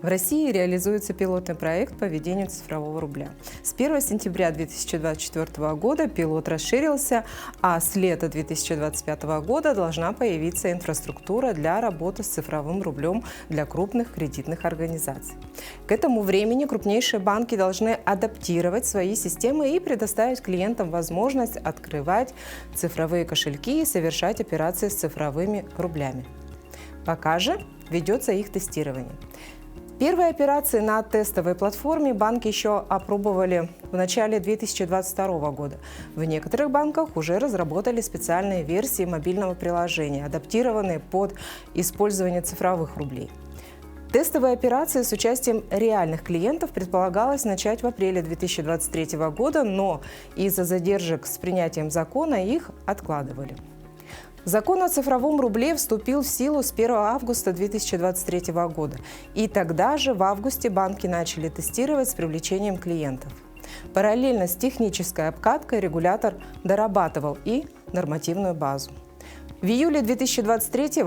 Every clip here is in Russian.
В России реализуется пилотный проект по введению цифрового рубля. С 1 сентября 2024 года пилот расширился, а с лета 2025 года должна появиться инфраструктура для работы с цифровым рублем для крупных кредитных организаций. К этому времени крупнейшие банки должны адаптировать свои системы и предоставить клиентам возможность открывать цифровые кошельки и совершать операции с цифровыми рублями. Пока же ведется их тестирование. Первые операции на тестовой платформе банки еще опробовали в начале 2022 года. В некоторых банках уже разработали специальные версии мобильного приложения, адаптированные под использование цифровых рублей. Тестовые операции с участием реальных клиентов предполагалось начать в апреле 2023 года, но из-за задержек с принятием закона их откладывали. Закон о цифровом рубле вступил в силу с 1 августа 2023 года, и тогда же в августе банки начали тестировать с привлечением клиентов. Параллельно с технической обкаткой регулятор дорабатывал и нормативную базу. В июле 2023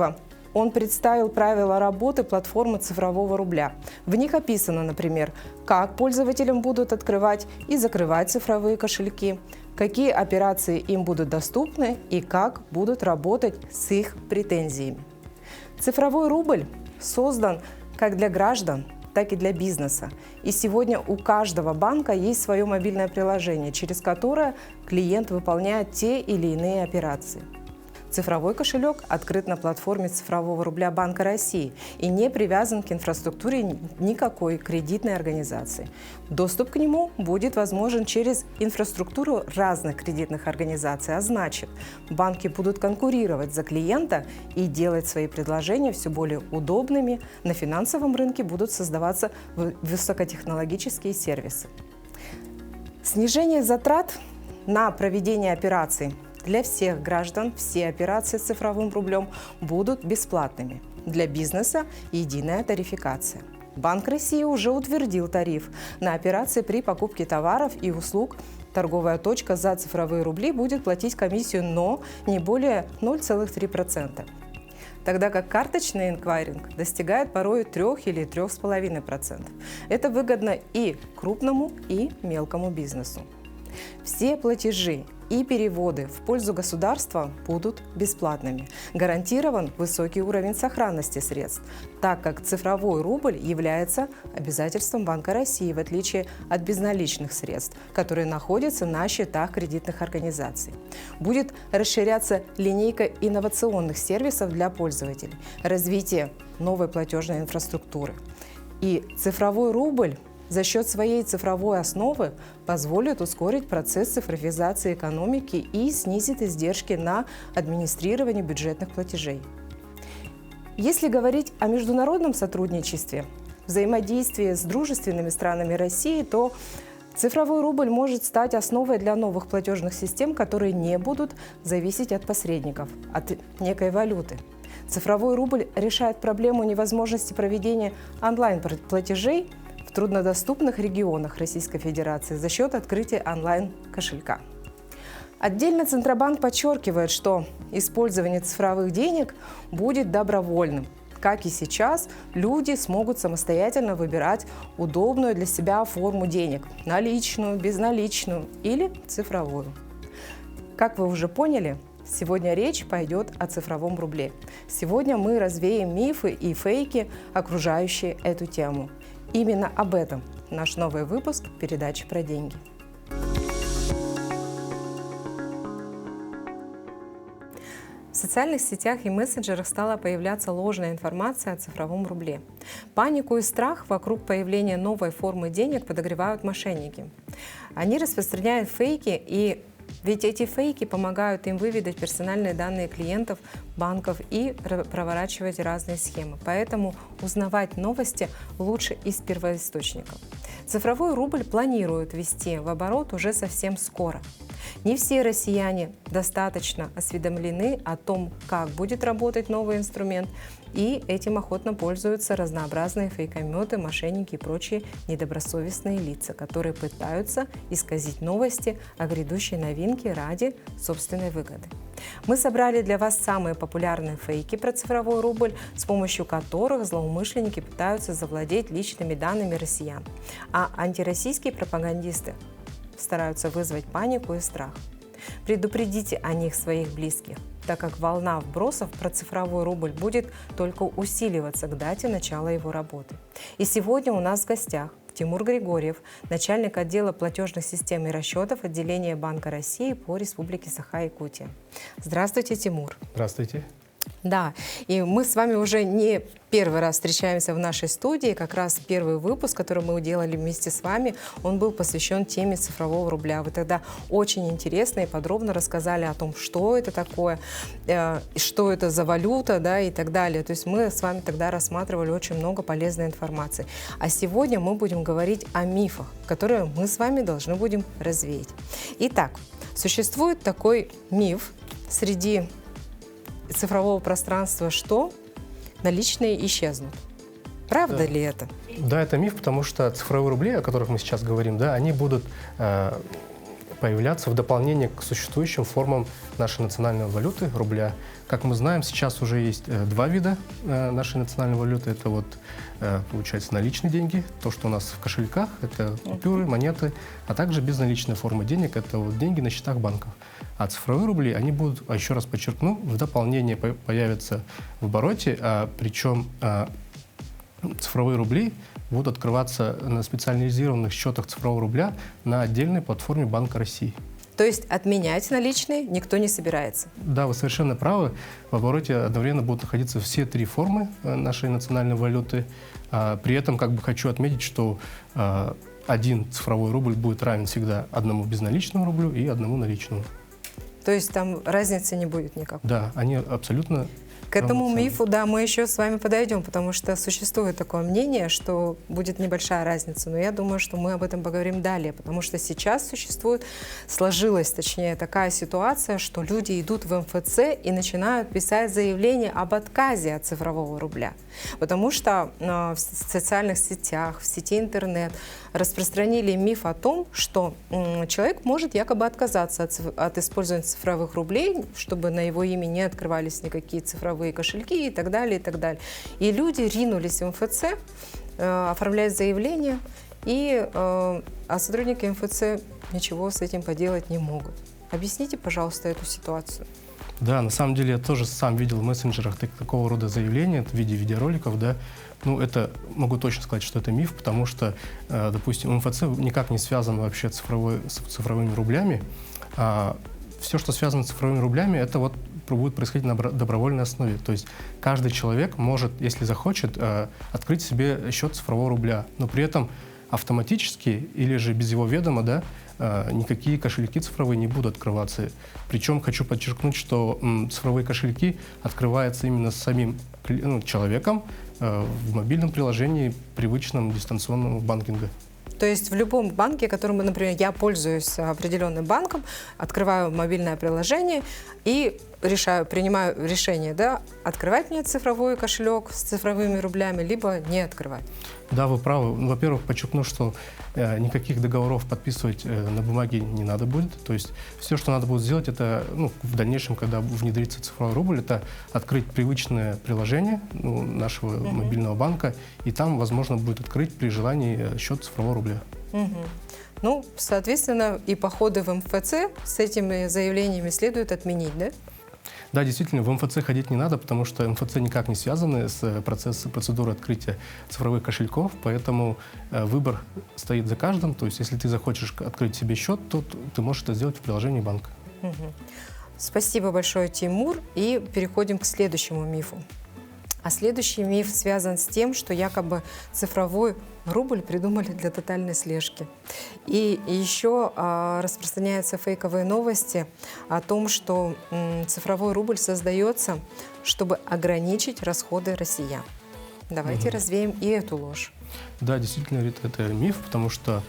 он представил правила работы платформы цифрового рубля. В них описано, например, как пользователям будут открывать и закрывать цифровые кошельки, какие операции им будут доступны и как будут работать с их претензиями. Цифровой рубль создан как для граждан, так и для бизнеса. И сегодня у каждого банка есть свое мобильное приложение, через которое клиент выполняет те или иные операции. Цифровой кошелек открыт на платформе цифрового рубля Банка России и не привязан к инфраструктуре никакой кредитной организации. Доступ к нему будет возможен через инфраструктуру разных кредитных организаций, а значит, банки будут конкурировать за клиента и делать свои предложения все более удобными. На финансовом рынке будут создаваться высокотехнологические сервисы. Снижение затрат на проведение операций для всех граждан все операции с цифровым рублем будут бесплатными. Для бизнеса – единая тарификация. Банк России уже утвердил тариф на операции при покупке товаров и услуг. Торговая точка за цифровые рубли будет платить комиссию, но не более 0,3%. Тогда как карточный эквайринг достигает порой 3 или 3,5%. Это выгодно и крупному, и мелкому бизнесу. Все платежи и переводы в пользу государства будут бесплатными. Гарантирован высокий уровень сохранности средств, так как цифровой рубль является обязательством Банка России, в отличие от безналичных средств, которые находятся на счетах кредитных организаций. Будет расширяться линейка инновационных сервисов для пользователей, развитие новой платежной инфраструктуры. И цифровой рубль за счет своей цифровой основы позволит ускорить процесс цифровизации экономики и снизит издержки на администрирование бюджетных платежей. Если говорить о международном сотрудничестве, взаимодействии с дружественными странами России, то цифровой рубль может стать основой для новых платежных систем, которые не будут зависеть от посредников, от некой валюты. Цифровой рубль решает проблему невозможности проведения онлайн-платежей в труднодоступных регионах Российской Федерации за счет открытия онлайн-кошелька. Отдельно Центробанк подчеркивает, что использование цифровых денег будет добровольным. Как и сейчас, люди смогут самостоятельно выбирать удобную для себя форму денег – наличную, безналичную или цифровую. Как вы уже поняли, сегодня речь пойдет о цифровом рубле. Сегодня мы развеем мифы и фейки, окружающие эту тему. Именно об этом наш новый выпуск передачи про деньги. В социальных сетях и мессенджерах стала появляться ложная информация о цифровом рубле. Панику и страх вокруг появления новой формы денег подогревают мошенники. Они распространяют фейки, и ведь эти фейки помогают им выведать персональные данные клиентов, банков и проворачивать разные схемы. Поэтому узнавать новости лучше из первоисточников. Цифровой рубль планируют ввести в оборот уже совсем скоро. Не все россияне достаточно осведомлены о том, как будет работать новый инструмент, и этим охотно пользуются разнообразные фейкометы, мошенники и прочие недобросовестные лица, которые пытаются исказить новости о грядущей новинке ради собственной выгоды. Мы собрали для вас самые популярные фейки про цифровой рубль, с помощью которых злоумышленники пытаются завладеть личными данными россиян, а антироссийские пропагандисты стараются вызвать панику и страх. Предупредите о них своих близких, так как волна вбросов про цифровой рубль будет только усиливаться к дате начала его работы. И сегодня у нас в гостях Тимур Григорьев, начальник отдела платежных систем и расчетов отделения Банка России по Республике Саха-Якутия. Здравствуйте, Тимур. Здравствуйте. Да, и мы с вами уже не первый раз встречаемся в нашей студии. Как раз первый выпуск, который мы делали вместе с вами, он был посвящен теме цифрового рубля. Вы тогда очень интересно и подробно рассказали о том, что это такое, что это за валюта, да, и так далее. То есть мы с вами тогда рассматривали очень много полезной информации. А сегодня мы будем говорить о мифах, которые мы с вами должны будем развеять. Итак, существует такой миф среди цифрового пространства, что наличные исчезнут. Правда ли это? Да, это миф, потому что цифровые рубли, о которых мы сейчас говорим, да, они будут появляться в дополнение к существующим формам нашей национальной валюты, рубля. Как мы знаем, сейчас уже есть два вида нашей национальной валюты. Это вот, получается, наличные деньги, то, что у нас в кошельках, это купюры, монеты, а также безналичные формы денег, это вот деньги на счетах банков. А цифровые рубли, они будут, еще раз подчеркну, в дополнение появятся в обороте, причем цифровые рубли будут открываться на специализированных счетах цифрового рубля на отдельной платформе Банка России. То есть отменять наличные никто не собирается? Да, вы совершенно правы. В обороте одновременно будут находиться все три формы нашей национальной валюты. При этом хочу отметить, что один цифровой рубль будет равен всегда одному безналичному рублю и одному наличному. То есть там разницы не будет никакой? Да, они абсолютно... К этому мифу, да, мы еще с вами подойдем, потому что существует такое мнение, что будет небольшая разница. Но я думаю, что мы об этом поговорим далее, потому что сейчас сложилась, точнее, такая ситуация, что люди идут в МФЦ и начинают писать заявление об отказе от цифрового рубля. Потому что в социальных сетях, в сети интернет распространили миф о том, что человек может якобы отказаться от использования цифровых рублей, чтобы на его имя не открывались никакие цифровые кошельки и так далее, и так далее. И люди ринулись в МФЦ, оформлять заявление, а сотрудники МФЦ ничего с этим поделать не могут. Объясните, пожалуйста, эту ситуацию. Да, на самом деле я тоже сам видел в мессенджерах такого рода заявления в виде видеороликов, да. Ну, это могу точно сказать, что это миф, потому что, допустим, МФЦ никак не связан вообще с цифровыми рублями. Все, что связано с цифровыми рублями, это вот будет происходить на добровольной основе. То есть каждый человек может, если захочет, открыть себе счет цифрового рубля, но при этом автоматически или же без его ведома, да, никакие кошельки цифровые не будут открываться. Причем хочу подчеркнуть, что цифровые кошельки открываются именно самим человеком в мобильном приложении, привычном дистанционного банкинга. То есть в любом банке, которым, например, я пользуюсь определенным банком, открываю мобильное приложение и принимаю решение, да, открывать мне цифровой кошелек с цифровыми рублями, либо не открывать. Да, вы правы. Во-первых, подчеркну, что никаких договоров подписывать на бумаге не надо будет. То есть все, что надо будет сделать, это в дальнейшем, когда внедрится цифровой рубль, это открыть привычное приложение нашего мобильного банка, и там возможно будет открыть при желании счет цифрового рубля. Ну, соответственно, и походы в МФЦ с этими заявлениями следует отменить, да? Да, действительно, в МФЦ ходить не надо, потому что МФЦ никак не связаны с процедурой открытия цифровых кошельков, поэтому выбор стоит за каждым. То есть, если ты захочешь открыть себе счет, то ты можешь это сделать в приложении банка. Спасибо большое, Тимур. И переходим к следующему мифу. А следующий миф связан с тем, что якобы цифровой рубль придумали для тотальной слежки. И еще распространяются фейковые новости о том, что цифровой рубль создается, чтобы ограничить расходы россиян. Давайте развеем и эту ложь. Да, действительно, это миф, потому что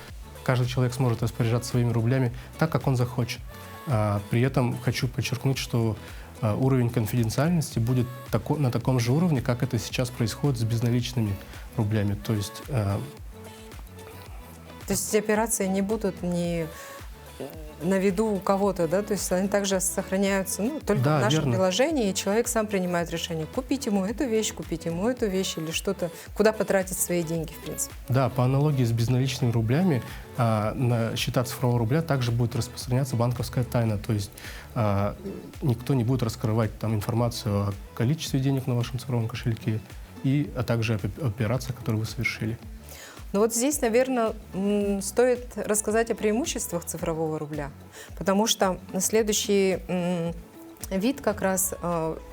каждый человек сможет распоряжаться своими рублями так, как он захочет. При этом хочу подчеркнуть, что уровень конфиденциальности будет на таком же уровне, как это сейчас происходит с безналичными рублями. То есть эти операции не будут на виду у кого-то, да, то есть они также сохраняются, только в нашем приложении, и человек сам принимает решение, купить ему эту вещь или что-то, куда потратить свои деньги, в принципе. Да, по аналогии с безналичными рублями, на счета цифрового рубля также будет распространяться банковская тайна, то есть никто не будет раскрывать там информацию о количестве денег на вашем цифровом кошельке, а также о операциях, которые вы совершили. Но вот здесь, наверное, стоит рассказать о преимуществах цифрового рубля, потому что следующий вид как раз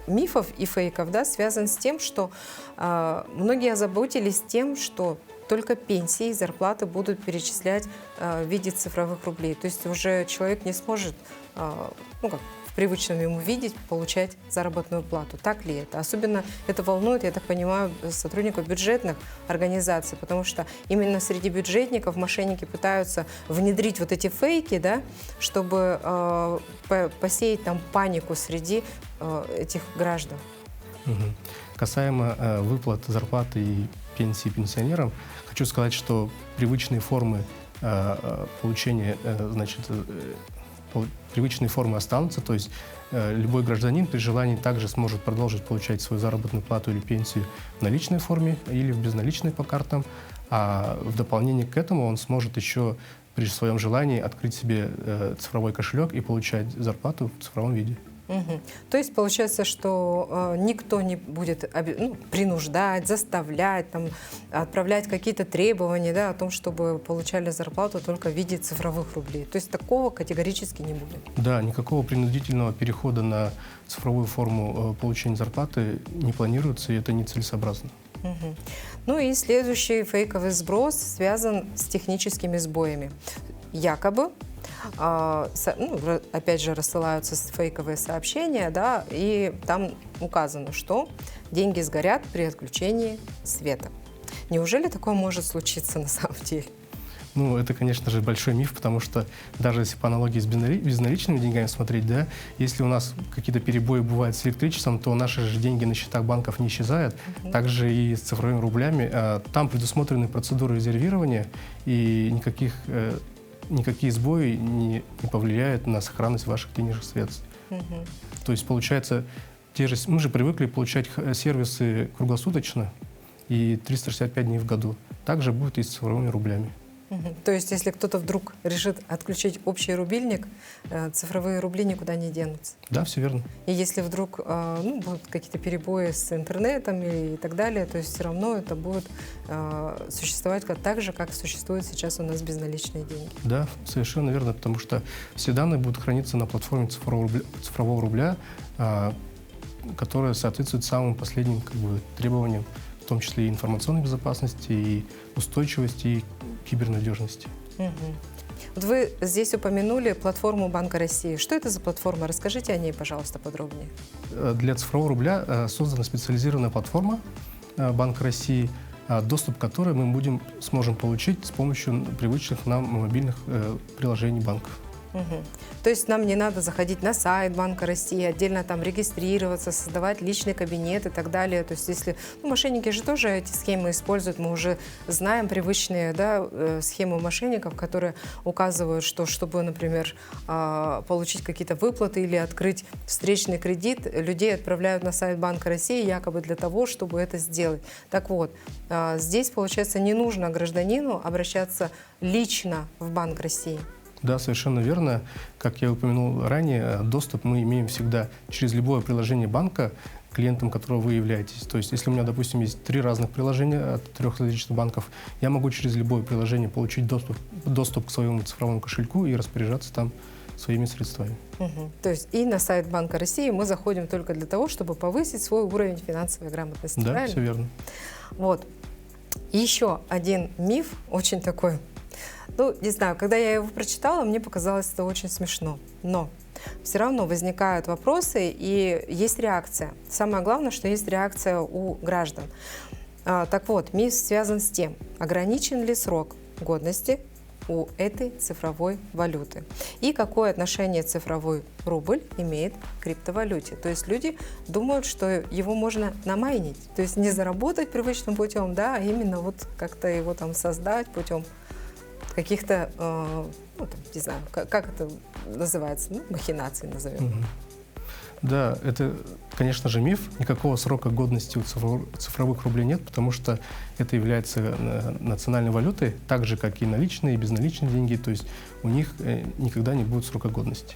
мифов и фейков, да, связан с тем, что многие озаботились тем, что только пенсии и зарплаты будут перечислять в виде цифровых рублей. То есть уже человек не сможет, в привычном ему виде, получать заработную плату. Так ли это? Особенно это волнует, я так понимаю, сотрудников бюджетных организаций, потому что именно среди бюджетников мошенники пытаются внедрить вот эти фейки, да, чтобы посеять там панику среди этих граждан. Касаемо выплат зарплаты и пенсии пенсионерам, хочу сказать, что привычные формы получения, привычные формы останутся, то есть любой гражданин при желании также сможет продолжить получать свою заработную плату или пенсию в наличной форме или в безналичной по картам, а в дополнение к этому он сможет еще при своем желании открыть себе цифровой кошелек и получать зарплату в цифровом виде. То есть получается, что никто не будет принуждать, заставлять, отправлять какие-то требования, да, о том, чтобы получали зарплату только в виде цифровых рублей. То есть такого категорически не будет. Да, никакого принудительного перехода на цифровую форму получения зарплаты не планируется, и это нецелесообразно. Ну и следующий фейковый сброс связан с техническими сбоями. Якобы опять же, рассылаются фейковые сообщения, да, и там указано, что деньги сгорят при отключении света. Неужели такое может случиться на самом деле? Это, конечно же, большой миф, потому что даже если по аналогии с безналичными деньгами смотреть, да, если у нас какие-то перебои бывают с электричеством, то наши же деньги на счетах банков не исчезают. Также и с цифровыми рублями. Там предусмотрены процедуры резервирования, и никакие сбои не повлияют на сохранность ваших денежных средств. То есть, получается, мы же привыкли получать сервисы круглосуточно и 365 дней в году. Также будет и с цифровыми рублями. То есть, если кто-то вдруг решит отключить общий рубильник, цифровые рубли никуда не денутся? Да, все верно. И если вдруг будут какие-то перебои с интернетом и так далее, то есть все равно это будет существовать так же, как существует сейчас у нас безналичные деньги? Да, совершенно верно, потому что все данные будут храниться на платформе цифрового рубля, которая соответствует самым последним требованиям, в том числе и информационной безопасности, и устойчивости, и кибернадежности. Вот вы здесь упомянули платформу Банка России. Что это за платформа? Расскажите о ней, пожалуйста, подробнее. Для цифрового рубля создана специализированная платформа Банка России, доступ к которой мы сможем получить с помощью привычных нам мобильных приложений банков. То есть нам не надо заходить на сайт Банка России, отдельно там регистрироваться, создавать личный кабинет и так далее. То есть если мошенники же тоже эти схемы используют, мы уже знаем привычные, да, схемы мошенников, которые указывают, что чтобы, например, получить какие-то выплаты или открыть встречный кредит, людей отправляют на сайт Банка России якобы для того, чтобы это сделать. Так вот, здесь, получается, не нужно гражданину обращаться лично в Банк России. Да, совершенно верно. Как я упомянул ранее, доступ мы имеем всегда через любое приложение банка, клиентом которого вы являетесь. То есть, если у меня, допустим, есть 3 разных приложения от 3 различных банков, я могу через любое приложение получить доступ к своему цифровому кошельку и распоряжаться там своими средствами. То есть и на сайт Банка России мы заходим только для того, чтобы повысить свой уровень финансовой грамотности. Да, правильно? все верно. Вот. И еще один миф, очень такой. Не знаю, когда я его прочитала, мне показалось это очень смешно. Но все равно возникают вопросы и есть реакция. Самое главное, что есть реакция у граждан. Так вот, миф связан с тем, ограничен ли срок годности у этой цифровой валюты. И какое отношение цифровой рубль имеет к криптовалюте. То есть люди думают, что его можно намайнить, то есть не заработать привычным путем, да, а именно вот как-то его там создать путем каких-то, ну, там, не знаю, как это называется, ну, махинаций назовем. Да, это, конечно же, миф. Никакого срока годности у цифровых рублей нет, потому что это является национальной валютой, так же, как и наличные и безналичные деньги. То есть у них никогда не будет срока годности.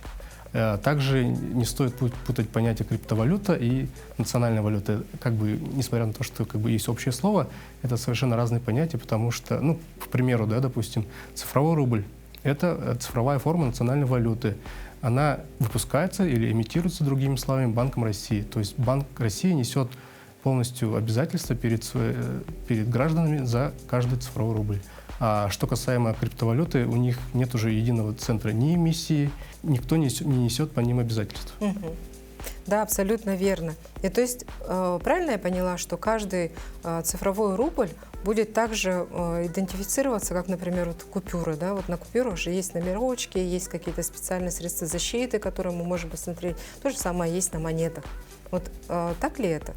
Также не стоит путать понятие криптовалюта и национальная валюта. Как бы, несмотря на то, что как бы есть общее слово, это совершенно разные понятия, потому что, ну, к примеру, да, допустим, цифровой рубль — это цифровая форма национальной валюты. Она выпускается или имитируется, другими словами, Банком России. То есть Банк России несет полностью обязательства перед гражданами за каждый цифровой рубль. А что касаемо криптовалюты, у них нет уже единого центра ни эмиссии, никто не несет по ним обязательств. Да, абсолютно верно. И то есть правильно я поняла, что каждый цифровой рубль будет также идентифицироваться, как, например, вот купюры. Да? Вот на купюрах же есть номерочки, есть какие-то специальные средства защиты, которые мы можем посмотреть. То же самое есть на монетах. Вот так ли это?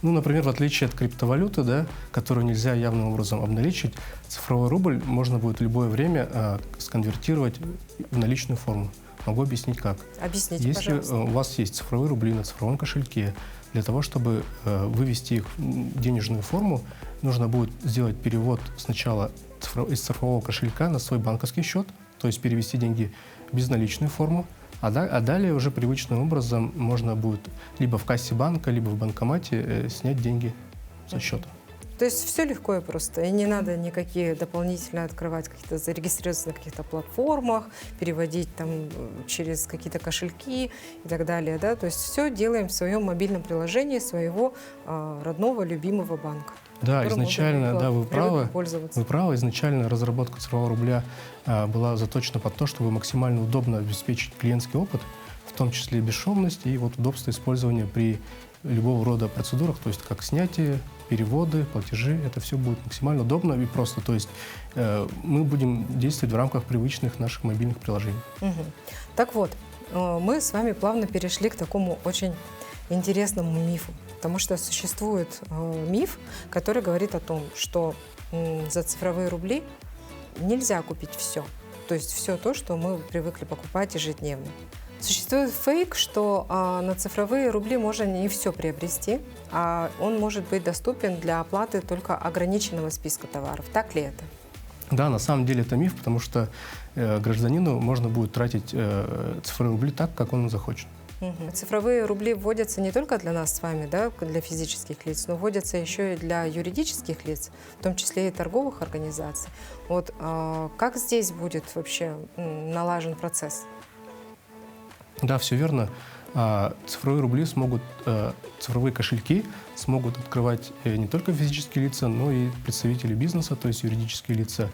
Ну, например, в отличие от криптовалюты, да, которую нельзя явным образом обналичить, цифровой рубль можно будет в любое время сконвертировать в наличную форму. Могу объяснить как. Объясните, Если пожалуйста. у вас есть цифровые рубли на цифровом кошельке, для того, чтобы вывести их в денежную форму, нужно будет сделать перевод сначала из цифрового кошелька на свой банковский счет, то есть перевести деньги в безналичную форму, а далее уже привычным образом можно будет либо в кассе банка, либо в банкомате снять деньги со счета. То есть все легко и просто, и не надо никакие дополнительно открывать, какие-то зарегистрироваться на каких-то платформах, переводить там через какие-то кошельки и так далее, да, то есть все делаем в своем мобильном приложении своего родного, любимого банка. Да, изначально, да, вы правы, изначально разработка цифрового рубля была заточена под то, чтобы максимально удобно обеспечить клиентский опыт, в том числе бесшовность и вот удобство использования при любого рода процедурах, то есть как снятие, переводы, платежи, это все будет максимально удобно и просто. То есть мы будем действовать в рамках привычных наших мобильных приложений. Так вот, мы с вами плавно перешли к такому очень интересному мифу, потому что существует миф, который говорит о том, что за цифровые рубли нельзя купить все, то есть все то, что мы привыкли покупать ежедневно. Существует фейк, что на цифровые рубли можно не все приобрести, а он может быть доступен для оплаты только ограниченного списка товаров. Так ли это? Да, на самом деле это миф, потому что гражданину можно будет тратить цифровые рубли так, как он захочет. Цифровые рубли вводятся не только для нас с вами, да, для физических лиц, но вводятся еще и для юридических лиц, в том числе и торговых организаций. Вот как здесь будет вообще налажен процесс? Да, все верно. Цифровые рубли цифровые кошельки смогут открывать не только физические лица, но и представители бизнеса, то есть юридические лица.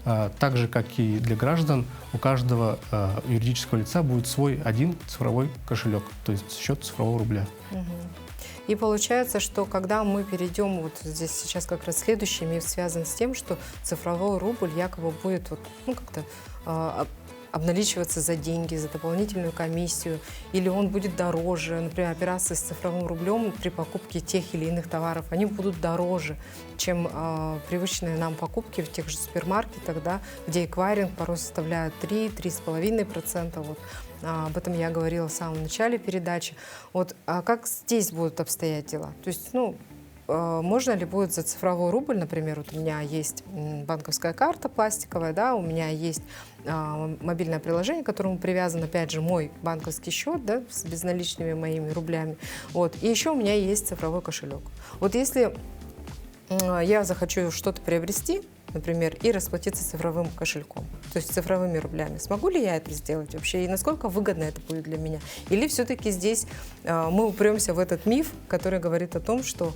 Так же, как и для граждан, у каждого юридического лица будет свой один цифровой кошелек, то есть счет цифрового рубля. И получается, что когда мы перейдем, вот здесь сейчас как раз следующий миф связан с тем, что цифровой рубль якобы будет вот, ну, как-то обналичиваться за деньги, за дополнительную комиссию, или он будет дороже. Например, операции с цифровым рублем при покупке тех или иных товаров, они будут дороже, чем привычные нам покупки в тех же супермаркетах, да, где эквайринг порой составляет 3–3,5%. Вот. Об этом я говорила в самом начале передачи. Вот, а как здесь будут обстоять дела? То есть, ну, можно ли будет за цифровой рубль, например, вот у меня есть банковская карта пластиковая, да, у меня есть мобильное приложение, к которому привязан, опять же, мой банковский счет, да, с безналичными моими рублями, вот, и еще у меня есть цифровой кошелек. Вот если я захочу что-то приобрести, например, и расплатиться цифровым кошельком, то есть цифровыми рублями. Смогу ли я это сделать вообще? И насколько выгодно это будет для меня? Или все-таки здесь мы упремся в этот миф, который говорит о том, что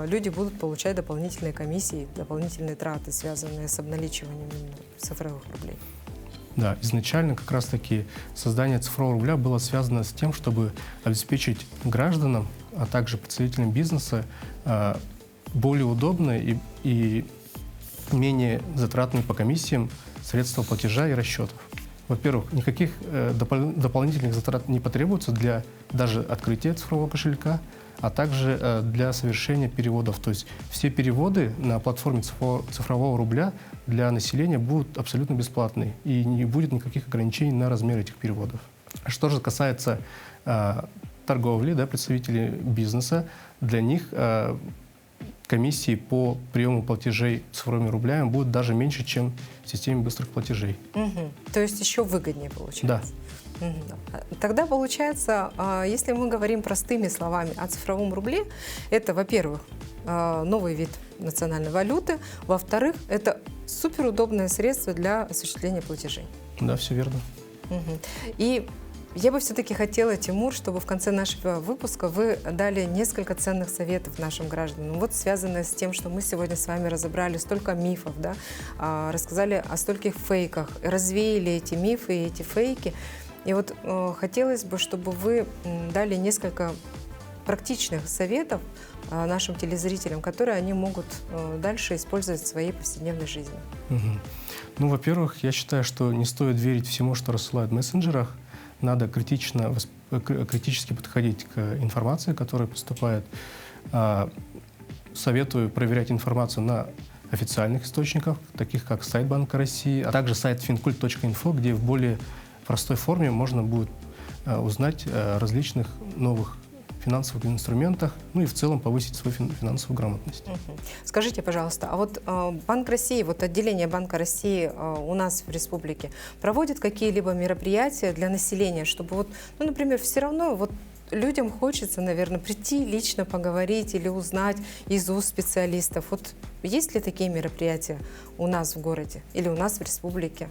люди будут получать дополнительные комиссии, дополнительные траты, связанные с обналичиванием цифровых рублей? Да, изначально как раз-таки создание цифрового рубля было связано с тем, чтобы обеспечить гражданам, а также представителям бизнеса более удобное и менее затратные по комиссиям средства платежа и расчетов. Во-первых, никаких дополнительных затрат не потребуется для даже открытия цифрового кошелька, а также для совершения переводов. То есть все переводы на платформе цифрового рубля для населения будут абсолютно бесплатны, и не будет никаких ограничений на размер этих переводов. Что же касается торговли, да, представителей бизнеса, для них комиссии по приему платежей цифровыми рублями будут даже меньше, чем в системе быстрых платежей. То есть еще выгоднее получается? Да. Тогда получается, если мы говорим простыми словами о цифровом рубле, это, во-первых, новый вид национальной валюты, во-вторых, это суперудобное средство для осуществления платежей. Да, все верно. И я бы все-таки хотела, Тимур, чтобы в конце нашего выпуска вы дали несколько ценных советов нашим гражданам. Вот связанное с тем, что мы сегодня с вами разобрали столько мифов, да, рассказали о стольких фейках, развеяли эти мифы и эти фейки. И вот хотелось бы, чтобы вы дали несколько практичных советов нашим телезрителям, которые они могут дальше использовать в своей повседневной жизни. Ну, во-первых, я считаю, что не стоит верить всему, что рассылают в мессенджерах. Надо критически подходить к информации, которая поступает. Советую проверять информацию на официальных источниках, таких как сайт Банка России, а также сайт fincult.info, где в более простой форме можно будет узнать о различных новых финансовых инструментах, ну и в целом повысить свою финансовую грамотность. Скажите, пожалуйста, а вот Банк России, вот отделение Банка России у нас в республике проводит какие-либо мероприятия для населения, чтобы вот, ну, например, все равно вот людям хочется, наверное, прийти лично поговорить или узнать из уст специалистов. Вот есть ли такие мероприятия у нас в городе или у нас в республике?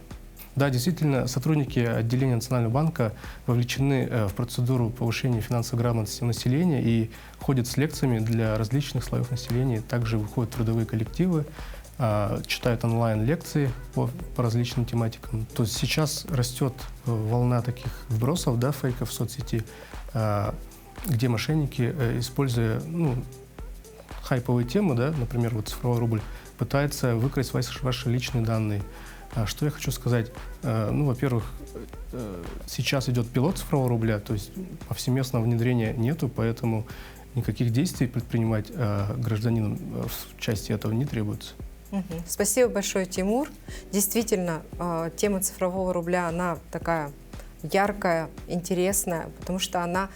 Да, действительно, сотрудники отделения Национального банка вовлечены в процедуру повышения финансовой грамотности населения и ходят с лекциями для различных слоев населения. Также выходят трудовые коллективы, читают онлайн-лекции по различным тематикам. То есть сейчас растет волна таких вбросов, да, фейков в соцсети, где мошенники, используя хайповые темы, да, например, вот цифровой рубль, пытаются выкрасть ваши личные данные. Что я хочу сказать? Ну, во-первых, сейчас идет пилот цифрового рубля, то есть повсеместного внедрения нету, поэтому никаких действий предпринимать гражданину в части этого не требуется. Спасибо большое, Тимур. Действительно, тема цифрового рубля, она такая яркая, интересная, потому что она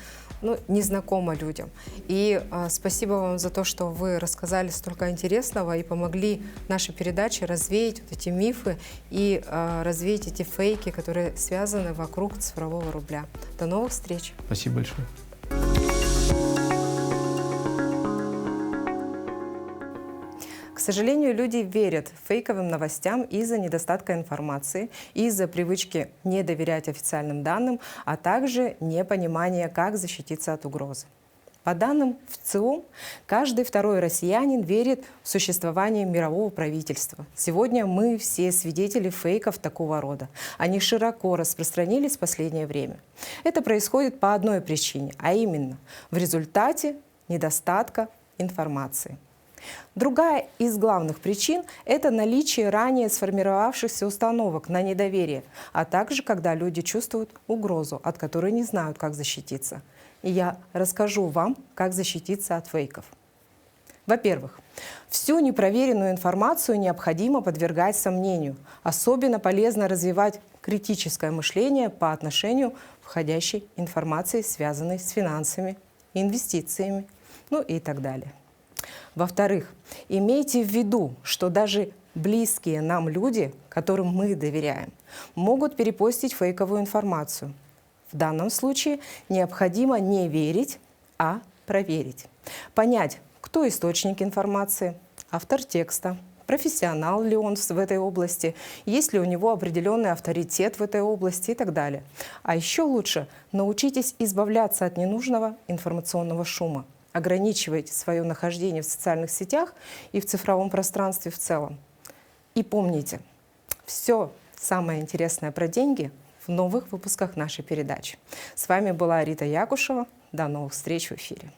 незнакома людям. И спасибо вам за то, что вы рассказали столько интересного и помогли нашей передаче развеять вот эти мифы и развеять эти фейки, которые связаны вокруг цифрового рубля. До новых встреч! Спасибо большое! К сожалению, люди верят фейковым новостям из-за недостатка информации, из-за привычки не доверять официальным данным, а также непонимания, как защититься от угрозы. По данным ВЦИОМ, каждый второй россиянин верит в существование мирового правительства. Сегодня мы все свидетели фейков такого рода. Они широко распространились в последнее время. Это происходит по одной причине, а именно в результате недостатка информации. Другая из главных причин – это наличие ранее сформировавшихся установок на недоверие, а также когда люди чувствуют угрозу, от которой не знают, как защититься. И я расскажу вам, как защититься от фейков. Во-первых, всю непроверенную информацию необходимо подвергать сомнению. Особенно полезно развивать критическое мышление по отношению к входящей информации, связанной с финансами, инвестициями, и так далее. Во-вторых, имейте в виду, что даже близкие нам люди, которым мы доверяем, могут перепостить фейковую информацию. В данном случае необходимо не верить, а проверить. Понять, кто источник информации, автор текста, профессионал ли он в этой области, есть ли у него определенный авторитет в этой области и так далее. А еще лучше научитесь избавляться от ненужного информационного шума. Ограничивайте свое нахождение в социальных сетях и в цифровом пространстве в целом. И помните, все самое интересное про деньги в новых выпусках нашей передачи. С вами была Рита Якушева. До новых встреч в эфире.